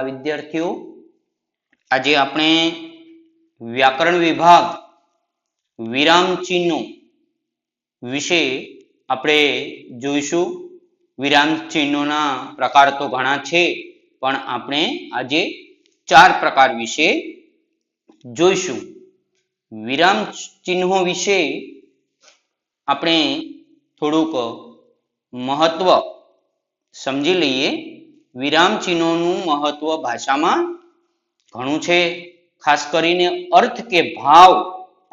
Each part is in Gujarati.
વિદ્યાર્થીઓ, આજે આપણે વ્યાકરણ વિભાગ વિરામ ચિહ્નો વિશે આપણે જોઈશું. વિરામ ચિહ્નોના પ્રકાર તો ઘણા છે, પણ આપણે આજે 4 પ્રકાર વિશે જોઈશું. વિરામ ચિહ્નો વિશે આપણે થોડુંક મહત્વ સમજી લઈએ. વિરામ ચિહ્નોનું મહત્વ ભાષામાં ઘણું છે. ખાસ કરીને અર્થ કે ભાવ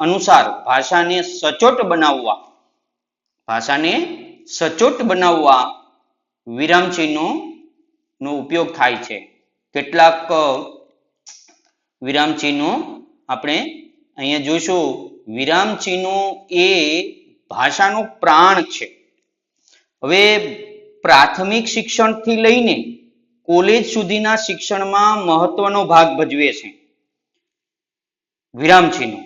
અનુસાર ભાષાને સચોટ બનાવવા વિરામ ચિહ્નો નો ઉપયોગ થાય છે. કેટલાક વિરામ ચિહ્નો આપણે અહીંયા જોઈશું. વિરામ ચિહ્નો એ ભાષાનો પ્રાણ છે. હવે પ્રાથમિક શિક્ષણથી લઈને કોલેજ સુધીના શિક્ષણમાં મહત્વનો ભાગ ભજવે છે. વિરામ ચિહ્નો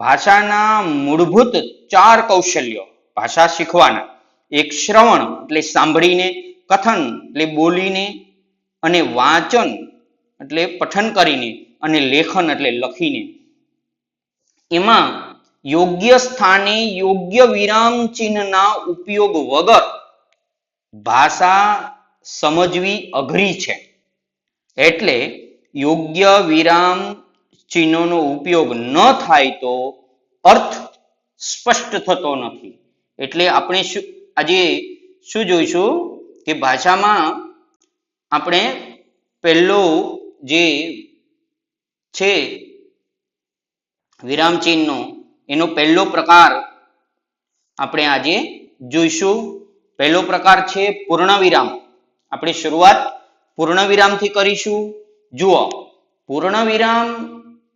ભાષાના મૂળભૂત 4 કૌશલ્યો ભાષા શીખવાના. એક શ્રવણ એટલે સાંભળીને, કથન એટલે બોલીને, અને વાંચન એટલે પઠન કરીને, અને લેખન એટલે લખીને. એમાં યોગ્ય સ્થાને યોગ્ય વિરામ ચિહ્નના ઉપયોગ વગર ભાષા સમજવી અઘરી છે. એટલે યોગ્ય વિરામ ચિહ્નોનો ઉપયોગ ન થાય તો અર્થ સ્પષ્ટ થતો નથી. એટલે આપણે આજે શું જોઈશું કે ભાષામાં આપણે પહેલો જે છે વિરામ ચિહ્નો, એનો પહેલો પ્રકાર આપણે આજે જોઈશું. પહેલો પ્રકાર છે પૂર્ણ વિરામ. આપણે શરૂઆત પૂર્ણ વિરામથી કરીશું. જુઓ, પૂર્ણ વિરામ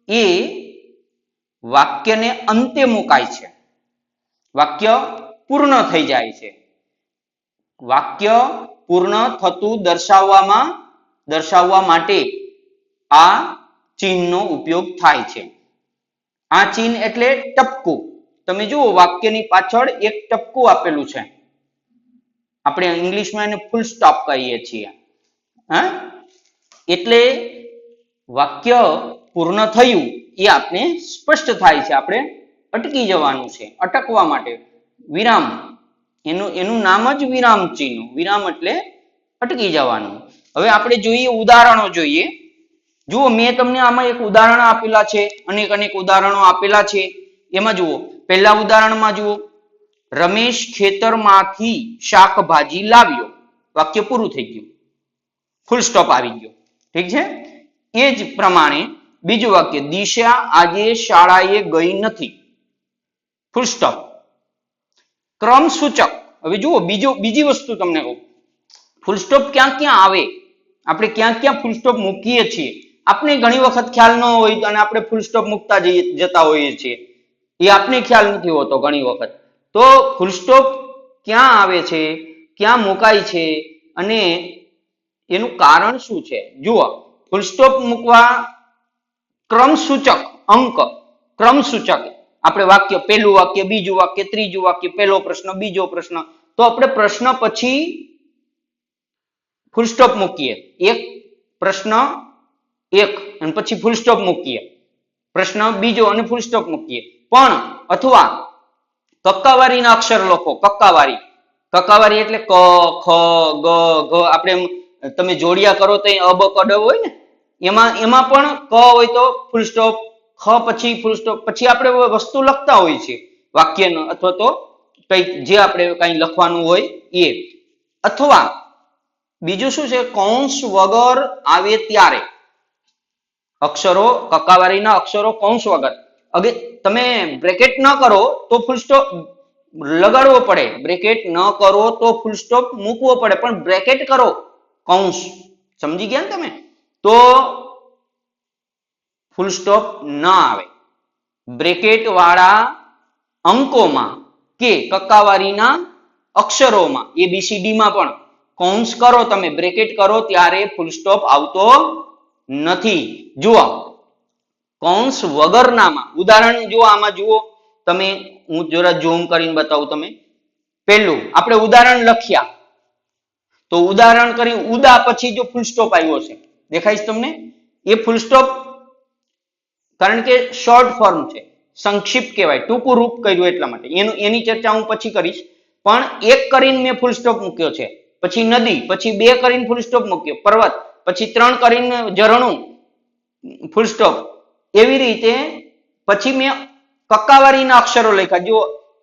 એ વાક્યને અંતે મુકાય છે. વાક્ય પૂર્ણ થઈ જાય છે. વાક્ય પૂર્ણ થતું દર્શાવવા માટે આ ચિહ્નનો ઉપયોગ થાય છે. આ ચિહ્ન એટલે ટપકું. તમે જુઓ, વાક્યની પાછળ એક ટપકું આપેલું છે. આપણે ઇંગ્લિશમાં એને ફૂલ સ્ટોપ કહીએ છીએ. એટલે વાક્ય પૂર્ણ થયું એ આપણે સ્પષ્ટ થાય છે. આપણે અટકી જવાનું છે. અટકવા માટે વિરામ, એનું નામ જ વિરામ ચિહ્ન. વિરામ એટલે અટકી જવાનું. હવે આપણે જોઈએ, ઉદાહરણો જોઈએ. જુઓ, મેં તમને આમાં એક ઉદાહરણ આપેલા છે, અનેક ઉદાહરણો આપેલા છે. એમાં જુઓ, પહેલા ઉદાહરણમાં જુઓ, રમેશ ખેતરમાંથી શાકભાજી લાવ્યો. વાક્ય પૂરું થઈ ગયું, ફૂલ સ્ટોપ આવી ગયો. ઠીક છે. એ જ પ્રમાણે બીજું વાક્ય, દિશા આજે શાળાએ ગઈ નથી. Full stop. ક્રમ સૂચક. હવે જુઓ, બીજી વસ્તુ તમને કહું, ફૂલ સ્ટોપ ક્યાં ક્યાં આવે, આપણે ક્યાં ફૂલ સ્ટોપ મૂકીએ છીએ, આપણે ઘણી વખત ખ્યાલ ન હોય અને આપણે ફૂલ સ્ટોપ મૂકતા જતા હોઈએ છીએ. એ આપણે ખ્યાલ નથી હોતો ઘણી વખત. તો ફૂલ સ્ટોપ ક્યાં આવે છે, ક્યાં મુકાય છે, અને એનું કારણ શું છે. જુઓ, ફૂલ સ્ટોપ મૂકવા ક્રમ સૂચક અંક, ક્રમ સૂચક. આપણે વાક્ય, પહેલું વાક્ય, બીજું વાક્ય, ત્રીજું વાક્ય, પહેલો પ્રશ્ન, બીજો પ્રશ્ન, તો આપણે પ્રશ્ન પછી ફૂલ સ્ટોપ મૂકીએ. એક પ્રશ્ન એક અને પછી ફૂલ સ્ટોપ મૂકીએ. પ્રશ્ન બીજો અને ફૂલ સ્ટોપ મૂકીએ. પણ અથવા કક્કાવારીના અક્ષર લખો. કક્કાવારી એટલે ક, ખ, ગ, ઘ. આપણે તમે જોડિયા કરો તો અબ કડ હોય ને, એમાં પણ ક હોય તો ફૂલ સ્ટોપ, ખ પછી ફૂલ સ્ટોપ. પછી આપણે વસ્તુ લખતા હોય છે વાક્યનો, અથવા તો કઈક જે આપણે કઈ લખવાનું હોય એ. અથવા બીજું શું છે, કૌંસ વગર આવે ત્યારે અક્ષરો, કક્કાવારીના અક્ષરો કૌંસ વગર. અગે તમે બ્રેકેટ ન કરો તો ફૂલ સ્ટોપ લગાડવો પડે, બ્રેકેટ ન કરો તો ફૂલ સ્ટોપ મૂકવો પડે, પણ બ્રેકેટ કરો, કૌંસ. સમજી ગયા ને તમે? તો ફૂલ સ્ટોપ ન આવે. બ્રેકેટ વાળા અંકોમાં કે કક્કાવારીના અક્ષરોમાં, ABCD માં પણ કૌંસ કરો, તમે બ્રેકેટ કરો ત્યારે ફૂલ સ્ટોપ આવતો નથી. જુઓ, કૌંસ વગરનામાં ઉદાહરણ જુઓ. આમાં જુઓ તમે, હું જરા ઝૂમ કરીને બતાવું તમે. પહેલું આપણે ઉદાહરણ લખ્યા, તો ઉદાહરણ કરી ઉદા પછી જો ફૂલ સ્ટોપ આવ્યો છે, દેખાઈશ તમને? એ ફૂલ સ્ટોપ કારણ કે શોર્ટ ફોર્મ છે, સંક્ષિપ્ત કહેવાય, ટૂંકું રૂપ કર્યું એટલા માટે. એની ચર્ચા હું પછી કરીશ. પણ એક કરીને મેં ફૂલ સ્ટોપ મૂક્યો છે, પછી નદી, પછી 2 કરીને ફૂલ સ્ટોપ મૂક્યો, પર્વત, પછી 3 કરીને ઝરણું ફૂલ સ્ટોપ. એવી રીતે પછી મેં કક્કાવારીના અક્ષરો લખ્યા. જો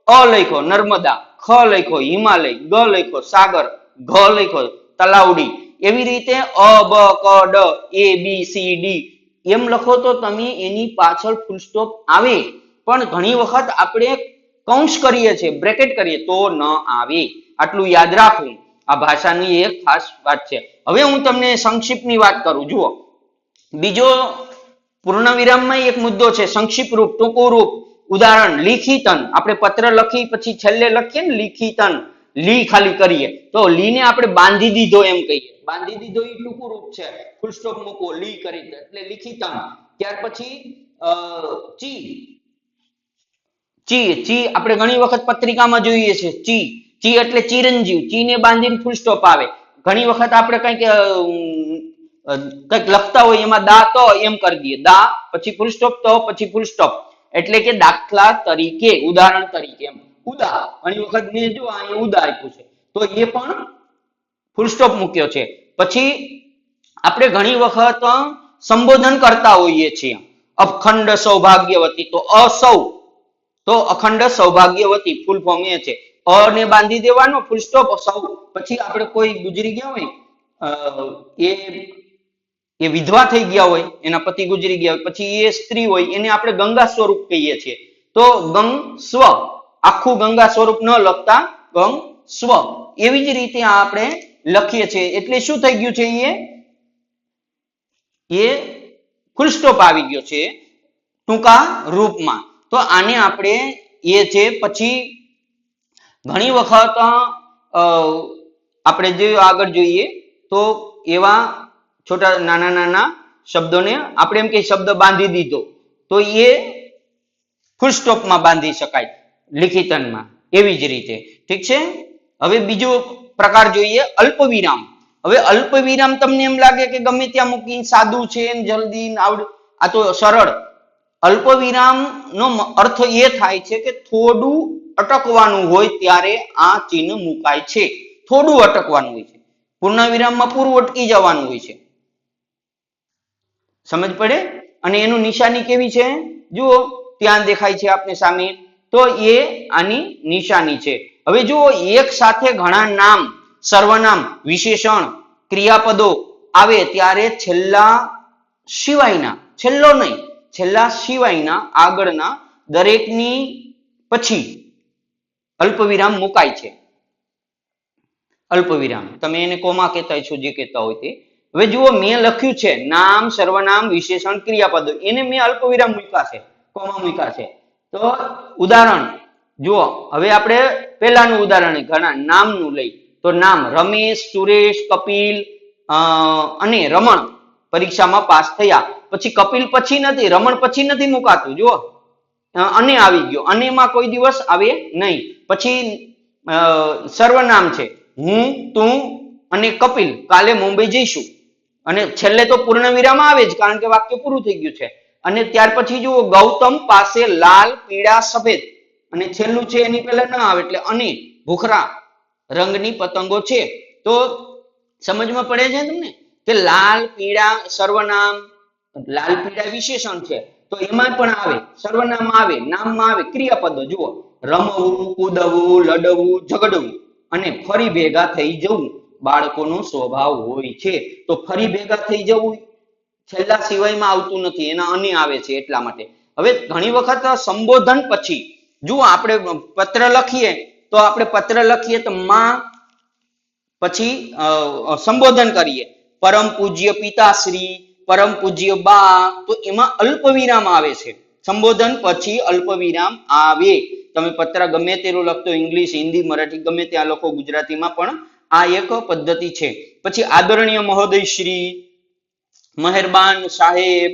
અ લખ્યો નર્મદા, ખ લખ્યો હિમાલય, ગ લખ્યો સાગર, ઘ લખ્યો તલાવડી. એવી રીતે અ બ ક ડ એ બી સી ડી એમ લખો તો તમે એની પાછળ ફૂલ સ્ટોપ આવે. પણ ઘણી વખત આપણે કૌંસ કરીએ છીએ, બ્રેકેટ કરીએ તો ન આવે. આટલું યાદ રાખવું, આ ભાષાની એક ખાસ વાત છે. હવે હું તમને સંક્ષિપ્તની વાત કરું. જુઓ, બીજો પૂર્ણ વિરામમાં એક મુદ્દો છે, સંક્ષિપ્ત રૂપ, ટૂંકું રૂપ. ઉદાહરણ લિખિતન. આપણે પત્ર લખી પછી છેલ્લે લખીએ ને લિખિતન, લી ખાલી કરીએ તો લી ને આપણે બાંધી દીધો એમ કહીએ. બાંધી દીધો એ ટૂંકું રૂપ છે, ફૂલ સ્ટોપ મૂકો લી કરી એટલે લિખિતન. ત્યાર પછી ચી, ચી, ચી આપણે ઘણી વખત પત્રિકામાં જોઈએ છે. ચી, ચી એટલે ચિરંજીવ, ચી ને બાંધીને ફૂલ સ્ટોપ આવે. ઘણી વખત આપણે કંઈક લખતા હોય એમાં દા તો એમ કરી દઈએ, દા પછી ફૂલ સ્ટોપ તો પછી ફૂલ સ્ટોપ. એટલે કે દાખલા તરીકે, ઉદાહરણ તરીકે એમ. ઉદા, ઘણી વખત મેં જો અહીંયા ઉદા આપ્યું છે તો એ પણ ફૂલ સ્ટોપ મૂક્યો છે. પછી આપણે ઘણી વખત સંબોધન કરતા હોઈએ છીએ. અખંડ સૌભાગ્યવતી, તો અસૌ તો અખંડ સૌભાગ્યવતી ફૂલ ફોર્મ એ છે. અ ને બાંધી દેવાનો ફૂલ સ્ટોપ સૌ. પછી આપણે કોઈ ગુજરી ગયા હોય, એ વિધવા થઈ ગયા હોય, એના પતિ ગુજરી ગયા હોય, પછી એ સ્ત્રી હોય, એને આપણે ગંગા સ્વરૂપ કહીએ છીએ. તો ગંગ સ્વ, આખું ગંગા સ્વરૂપ ન લખતા ગંગ સ્વ. એવી જ રીતે આપણે લખીએ છીએ. એટલે શું થઈ ગયું છે? એ ફૂલ સ્ટોપ આવી ગયો છે ટૂંકા રૂપમાં. તો આને આપણે એ છે. પછી ઘણી વખત આપણે જે આગળ જોઈએ તો એવા છોટા નાના નાના શબ્દોને આપણે એમ કે શબ્દ બાંધી દીધો તો એ ફૂલ સ્ટોપમાં બાંધી શકાય લિખિતનમાં. એવી જ રીતે, ઠીક છે. હવે બીજો પ્રકાર જોઈએ, અલ્પ વિરામ. હવે અલ્પ વિરામ તમને એમ લાગે કે ગમે ત્યાં મૂકી સાદું છે જલ્દી આવડે, આ તો સરળ. અલ્પ વિરામ નો અર્થ એ થાય છે કે થોડું અટકવાનું હોય ત્યારે આ ચિહ્ન મુકાય છે. થોડું અટકવાનું હોય છે. પૂર્ણ વિરામમાં પૂરું અટકી જવાનું હોય છે. સમજ પડે? અને એનું નિશાની કેવી છે? જુઓ, ત્યાં દેખાય છે આપને સામે. તો એ આની નિશાની છે. હવે જુઓ, એક સાથે ઘણા નામ, સર્વનામ, વિશેષણ, ક્રિયાપદો આવે ત્યારે છેલ્લા સિવાયના, છેલ્લો નહીં, છેલ્લા સિવાયના આગળના દરેકની પછી અલ્પ વિરામ મુકાય છે. અલ્પ વિરામ, તમે એને કોમા કહેતા છો, જે કહેતા હોય તે. હવે જુઓ, મેં લખ્યું છે નામ, સર્વનામ, વિશેષણ, ક્રિયાપદો, એને મેં અલ્પ વિરામ મૂક્યા છે, કોમા મૂક્યા છે. તો ઉદાહરણ જુઓ, હવે આપણે પહેલાનું ઉદાહરણ ઘણા નામનું લઈ તો નામ રમેશ, સુરેશ, કપિલ અને રમણ પરીક્ષામાં પાસ થયા. પછી કપિલ પછી નથી, રમણ પછી નથી મુકાતું. જુઓ, અને આવી ગયો, અનેમાં કોઈ દિવસ આવે નહીં. પછી સર્વનામ છે હું, તું અને કપિલ કાલે મુંબઈ જઈશું. અને છેલ્લે તો પૂર્ણ વિરામ આવે જ, કારણ કે વાક્ય પૂરું થઈ ગયું છે. અને ત્યાર પછી જુઓ, ગૌતમ પાસે લાલ, પીળા, સફેદ, અને છેલ્લું છે એની પહેલા ના આવે એટલે અને ભૂખરા રંગની પતંગો છે. તો સમજમાં પડે છે તમને કે લાલ પીળા સર્વનામ, લાલ પીળા વિશેષણ છે તો એમાં પણ આવે, સર્વનામ આવે, નામમાં આવે, ક્રિયાપદો જુઓ, રમવું, કૂદવું, લડવું, ઝઘડવું અને ફરી ભેગા થઈ જવું બાળકોનો સ્વભાવ હોય છે. તો ફરી ભેગા થઈ જવું છેલ્લા સિવાયમાં આવતું નથી, એના અને આવે છે એટલા માટે. હવે ઘણી વખત સંબોધન પછી જુઓ, આપણે પત્ર લખીએ તો આપણે પત્ર લખીએ તો માં પછી સંબોધન કરીએ, પરમ પૂજ્ય પિતાશ્રી, પરમ પૂજ્ય બા, તો એમાં અલ્પ વિરામ આવે છે. સંબોધન પછી અલ્પ વિરામ આવે. તમે પત્ર ગમે તેલો લખતો, ઇંગ્લિશ, હિન્દી, મરાઠી ગમે ત્યાં લખો, ગુજરાતીમાં પણ આ એક પદ્ધતિ છે. પછી આદરણીય મહોદયશ્રી, મહેરબાન સાહેબ,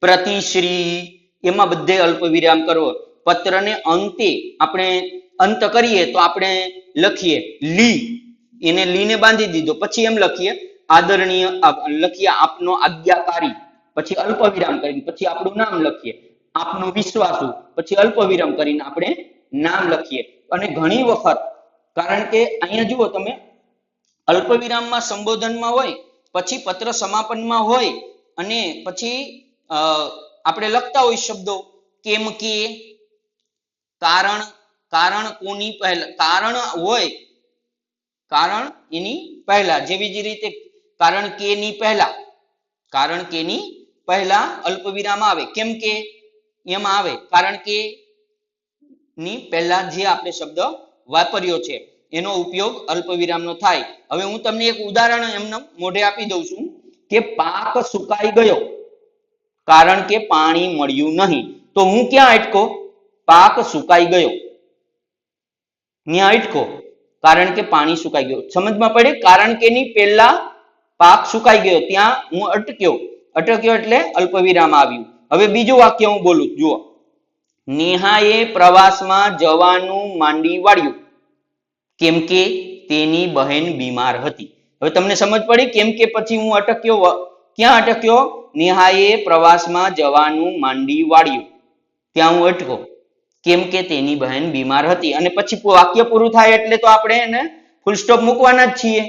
પ્રતિશ્રી, એમાં બધે અલ્પ વિરામ કરવો. પત્રને અંતે આપણે અંત કરીએ તો આપણે લખીએ લી, એને લીને બાંધી દીધો, પછી એમ લખીએ આદરણીય લખીએ આપનો આજ્ઞાકારી, પછી અલ્પ વિરામ કરીને પછી આપણું નામ લખીએ. આપનો વિશ્વાસુ, પછી અલ્પ વિરામ કરીને આપણે નામ લખીએ. અને ઘણી વખત, કારણ કે અહીંયા જુઓ તમે, અલ્પ વિરામમાં સંબોધનમાં હોય, પછી પત્ર સમાપનમાં હોય, અને પછી આપણે લખતા હોય શબ્દો કેમ કે, કારણ, કારણ કોની પહેલા, કારણ હોય, કારણ એની પહેલા, જેવી જ રીતે કારણ કે ની પહેલા, કારણ કે ની પહેલા અલ્પ વિરામ આવે. કેમ કે એમાં આવે, કારણ કે ની પહેલા જે આપણે શબ્દ વાપર્યો છે એનો ઉપયોગ અલ્પ વિરામનો થાય. હવે હું તમને એક ઉદાહરણ એમને મોઢે આપી દઉં છું કે પાક સુકાઈ ગયો કારણ કે પાણી મળ્યું નહીં. તો હું ક્યાં અટકો? પાક સુકાઈ ગયો, ત્યાં અટકો કારણ કે પાણી સુકાઈ ગયું. સમજમાં પડે? કારણ કે ની પહેલા પાક સુકાઈ ગયો, ત્યાં હું અટક્યો. અટક્યો એટલે અલ્પ વિરામ આવ્યું. હવે બીજું વાક્ય હું બોલું, જુઓ. નેહાએ પ્રવાસમાં જવાનું માંડી વાળ્યું કેમ કે તેની બહેન બીમાર હતી. હવે તમને સમજ પડી? કેમ કે પછી હું અટક્યો, ક્યાં અટક્યો? નેહાએ પ્રવાસમાં જવાનું માંડી વાળ્યું, ત્યાં હું અટકો કેમ કે તેની બહેન બીમાર હતી. અને પછી વાક્ય પૂરું થાય એટલે તો આપણે એને ફૂલ સ્ટોપ મૂકવાના જ છીએ,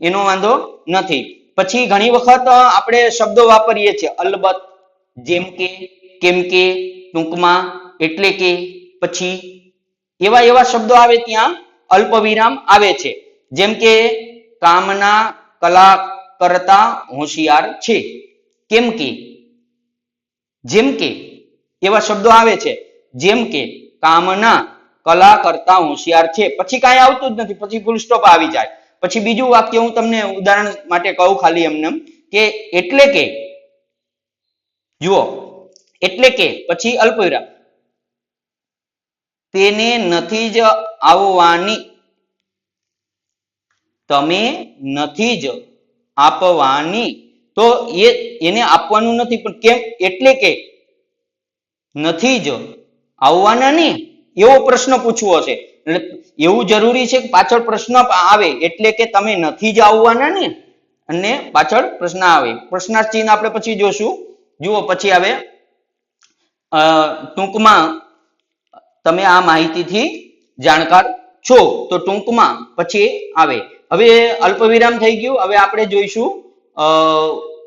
એનો વાંધો નથી. પછી ઘણી વખત આપણે શબ્દો વાપરીએ છીએ, અલબત્ત, જેમ કે, કેમ કે, ટૂંકમાં, એટલે કે, પછી એવા એવા શબ્દો આવે ત્યાં અલ્પ વિરામ આવે છે. જેમ કે કામના કલા કરતા હોશિયાર છે, કેમ કે, જેમ કે, એવા શબ્દો આવે છે. જેમ કે કામના કલા કરતા હોશિયાર છે, પછી કાંઈ આવતું જ નથી, પછી ફૂલ સ્ટોપ આવી જાય. પછી બીજું વાક્ય હું તમને ઉદાહરણ માટે કહું ખાલી એમને, કે એટલે કે, જુઓ, એટલે કે પછી અલ્પ વિરામ, તેને નથી જ આવવાની, તમે નથી જ આપવાની. તો એને આપવાનું નથી, પણ કેમ? એટલે કે નથી જ આવવાના ને એવો પ્રશ્ન પૂછવો છે. એટલે એવું જરૂરી છે કે પાછળ પ્રશ્ન આવે, એટલે કે તમે નથી જ આવવાના ને, અને પાછળ પ્રશ્ન આવે. પ્રશ્નાર્થ ચિહ્ન આપણે પછી જોશું. જુઓ, પછી આવે ટૂંકમાં તમે આ માહિતીથી જાણકાર છો, તો ટૂંકમાં પછી આવે. હવે અલ્પ વિરામ થઈ ગયું. હવે આપણે જોઈશું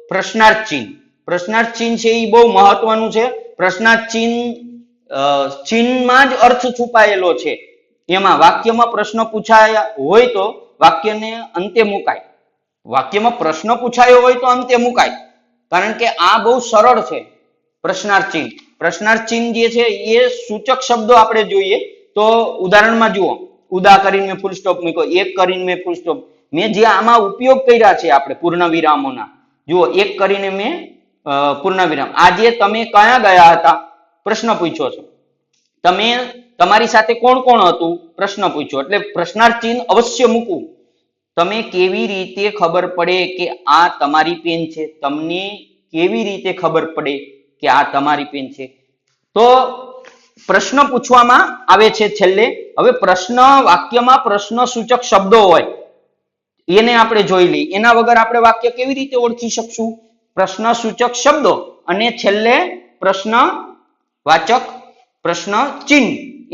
પ્રશ્નાર્થ ચિહ્ન. પ્રશ્નાર્થ ચિહ્ન છે એ બહુ મહત્વનું છે. પ્રશ્નાર્થ ચિહ્ન ચિહ્નમાં જ અર્થ છુપાયેલો છે. એમાં વાક્યમાં પ્રશ્ન પૂછાયા હોય તો વાક્યને અંતે મુકાય, વાક્યમાં પ્રશ્ન પૂછાયો હોય તો અંતે મુકાય, કારણ કે આ બહુ સરળ છે. પ્રશ્નાર્થ ચિહ્ન, પ્રશ્નાર્થ ચિહ્ન જે છે એ સૂચક શબ્દો આપણે જોઈએ તો ઉદાહરણમાં જુઓ, ઉદા કરીને મેં ફૂલ સ્ટોપ મૂક્યો, એક કરીને મેં ફૂલ સ્ટોપ, મેં જે આમાં ઉપયોગ કર્યા છે આપણે પૂર્ણ વિરામોના, જુઓ, એક કરીને મેં પૂર્ણ વિરામ. આજે તમે કયા ગયા હતા? પ્રશ્ન પૂછ્યો છે. તમે, તમારી સાથે કોણ કોણ હતું? પ્રશ્ન પૂછ્યો, એટલે પ્રશ્નાર્થ ચિહ્ન અવશ્ય મૂકવું. તમે કેવી રીતે ખબર પડે કે આ તમારી પેન છે? તમને કેવી રીતે ખબર પડે કે આ તમારી પેન છે? તો પ્રશ્ન પૂછવામાં આવે છે છેલ્લે. હવે પ્રશ્ન વાક્યમાં પ્રશ્ન સૂચક શબ્દો હોય એને આપણે જોઈ લઈએ. એના વગર આપણે વાક્ય કેવી રીતે ઓળખી શકશું? પ્રશ્ન સૂચક શબ્દો અને છેલ્લે પ્રશ્ન વાચક પ્રશ્ન ચિહ્ન,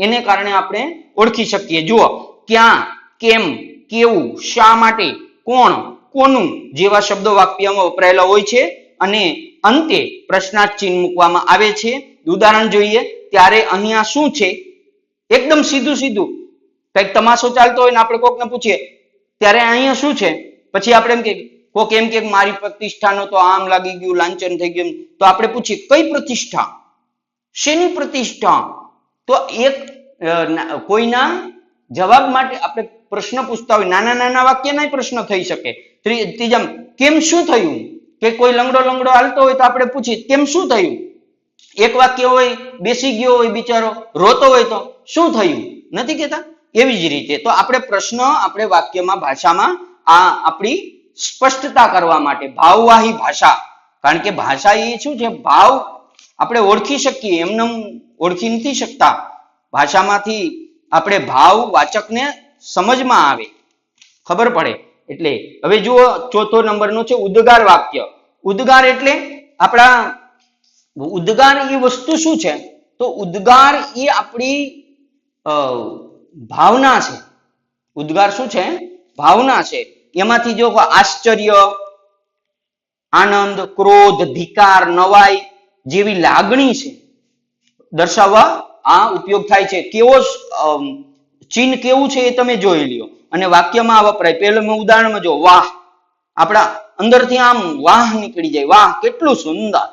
એને કારણે આપણે ઓળખી શકીએ. જુઓ, ક્યાં, કેમ, કેવું, શા માટે, કોણ, કોનું જેવા શબ્દો વાક્યમાં વપરાયેલા હોય છે અને અંતે પ્રશ્નાર્થ ચિહ્ન મૂકવામાં આવે છે. ઉદાહરણ જોઈએ, ત્યારે અહીંયા શું છે? એકદમ સીધું સીધું કઈક તમાશો ચાલતો હોય ને આપણે કોકને પૂછીએ ત્યારે અહીંયા શું છે, પછી આપણે એમ કે કોક એમ કે મારી પ્રતિષ્ઠાનો તો આમ લાગી ગયું, લાંછન થઈ ગયું, તો આપણે પૂછીએ કઈ પ્રતિષ્ઠા, શેની પ્રતિષ્ઠા? તો એક કોઈના જવાબ માટે આપણે પ્રશ્ન પૂછતા હોય, નાના નાના વાક્યના પ્રશ્ન થઈ શકે. ત્રીજા, કેમ, શું થયું? કે કોઈ લંગડો લંગડો હાલતો હોય તો આપણે પૂછીએ કેમ, શું થયું? એક વાક્ય હોય, બેસી ગયો હોય બિચારો, રોતો હોય તો શું થયું? નથી કહેતા? એવી જ રીતે તો આપણે પ્રશ્ન આપણે વાક્યમાં ભાષામાં આ આપણી સ્પષ્ટતા કરવા માટે ભાવવાહી ભાષા, કારણ કે ભાષા એ શું છે? ભાવ આપણે ઓળખી શકીએ, એમને ઓળખી નથી શકતા. ભાષામાંથી આપણે ભાવ વાચકને સમજમાં આવે, ખબર પડે. એટલે હવે જુઓ ચોથો નંબરનો છે ઉદ્ગાર વાક્ય. ઉદ્ગાર એટલે આપણા ઉદ્ગાર એ વસ્તુ શું છે? તો ઉદ્ગાર એ આપણી ભાવના છે. ઉદ્ગાર શું છે? ભાવના છે. એમાંથી જો આશ્ચર્ય, આનંદ, ક્રોધ, ધિકાર, નવાઈ જેવી લાગણી છે દર્શાવવા આ ઉપયોગ થાય છે. કેવો ચિહ્ન કેવું છે એ તમે જોઈ લ્યો અને વાક્યમાં વપરાય. પહેલું મેં ઉદાહરણમાં જો વાહ, આપણા અંદરથી આમ વાહ નીકળી જાય, વાહ કેટલું સુંદર.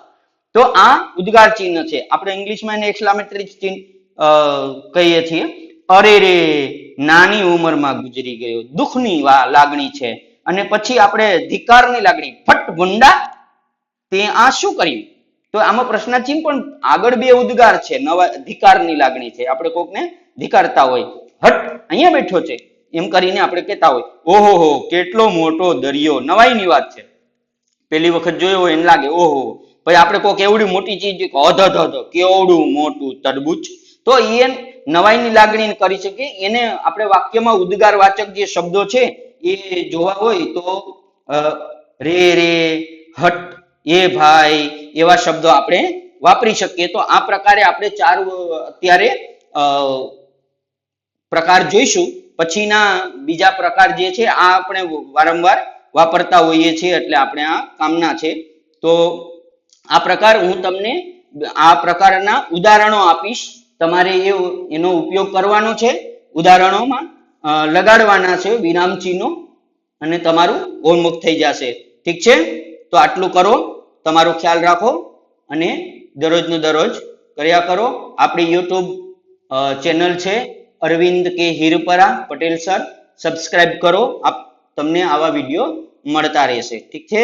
તો આ ઉદ્ગાર ચિહ્ન છે. આપણે ઇંગ્લિશમાં એને એક્સક્લેમેટરી ચિહ્ન કહીએ છીએ. અરે રે, નાની ઉંમરમાં ગુજરી ગયો, દુઃખની લાગણી છે. અને પછી આપણે ધિકારની લાગણી, ફટ ભૂંડા તે આ શું કર્યું? તો આમાં પ્રશ્નાચિહ્ન પણ આગળ બે ઉદ્ગાર છે. નવા ધિકારની લાગણી છે. આપણે કોકને ધિકારતા હોય, હટ અહીંયા બેઠો છે એમ કરીને આપણે કહેતા હોય, ઓહો હો કેટલો મોટો દરિયો, નવાઈની વાત છે. પહેલી વખત જોયો હોય એને લાગે ઓહો. પછી આપણે કોઈક એવડી મોટી ચીજ કેવડું મોટું તરબૂચ, તો એ નવાઈની લાગણી કરી શકે. એને આપણે વાક્યમાં ઉદ્ગાર વાચક જે શબ્દો છે એ જોવા હોય તો રે રે, હટ, એ ભાઈ એવા શબ્દો આપણે વાપરી શકીએ. તો આ પ્રકારે આપણે ચાર અત્યારે પ્રકાર જોઈશું. પછીના બીજા પ્રકાર જે છે આ આપણે વારંવાર વાપરતા હોઈએ છીએ એટલે આપણે આ કામના છે. તો આ પ્રકાર હું તમને આ પ્રકારના ઉદાહરણો આપીશ. તમારે એનો ઉપયોગ કરવાનો છે. ઉદાહરણોમાં લગાડવાના છે વિરામ ચિહ્નો અને તમારું હોમવર્ક થઈ જશે. ઠીક છે? તો આટલું કરો. તમારો ખ્યાલ રાખો અને દરરોજનું દરરોજ કર્યા કરો. આપણી યુટ્યુબ ચેનલ છે અરવિંદ કે હિરપરા પટેલ સર. સબસ્ક્રાઇબ કરો. તમને આવા વિડીયો મળતા રહેશે. ઠીક છે?